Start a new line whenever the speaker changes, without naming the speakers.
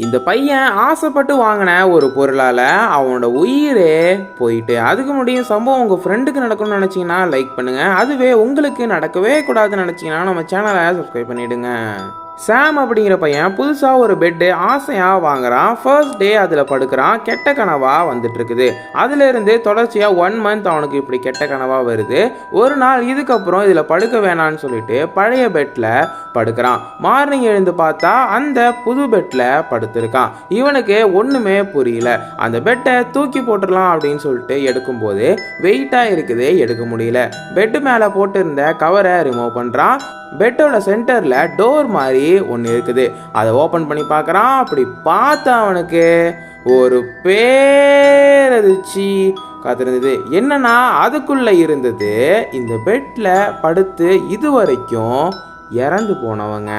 இந்த பையன் ஆசைப்பட்டு வாங்கின ஒரு பொருளால் அவனோட உயிரே போயிட்டு. அதுக்கு முடியும் சம்பவம் உங்கள் ஃப்ரெண்டுக்கு நடக்கணும்னு நினச்சிங்கன்னா லைக் பண்ணுங்கள். அதுவே உங்களுக்கு நடக்கவே கூடாதுன்னு நினச்சிங்கன்னா நம்ம சேனலை சப்ஸ்கிரைப் பண்ணிவிடுங்க. சாம் அப்படிங்கிற பையன் புதுசாக ஒரு பெட்டு ஆசையாக வாங்குறான். ஃபர்ஸ்ட் டே அதில் படுக்கிறான். கெட்ட கனவாக வந்துட்டு இருக்குது. அதுலேருந்து தொடர்ச்சியாக 1 மந்த் அவனுக்கு இப்படி கெட்ட கனவாக வருது. ஒரு நாள் இதுக்கப்புறம் இதில் படுக்க வேணான்னு சொல்லிட்டு பழைய பெட்டில் படுக்கிறான். மார்னிங் எழுந்து பார்த்தா அந்த புது பெட்டில் படுத்திருக்கான். இவனுக்கு ஒன்றுமே புரியல. அந்த பெட்டை தூக்கி போட்டுடலாம் அப்படின்னு சொல்லிட்டு எடுக்கும்போது வெயிட்டாக இருக்குது, எடுக்க முடியல. பெட்டு மேலே போட்டிருந்த கவரை ரிமூவ் பண்ணுறான். பெட்டோட சென்டரில் டோர் மாதிரி ஒன்று இருக்குது. அதை ஓப்பன் பண்ணி பார்க்குறான். அப்படி பார்த்தா அவனுக்கு ஒரு பேரதிர்ச்சி காத்திருந்தது. என்னன்னா அதுக்குள்ளே இருந்தது இந்த பெட்டில் படுத்து இதுவரைக்கும் இறந்து போனவங்க.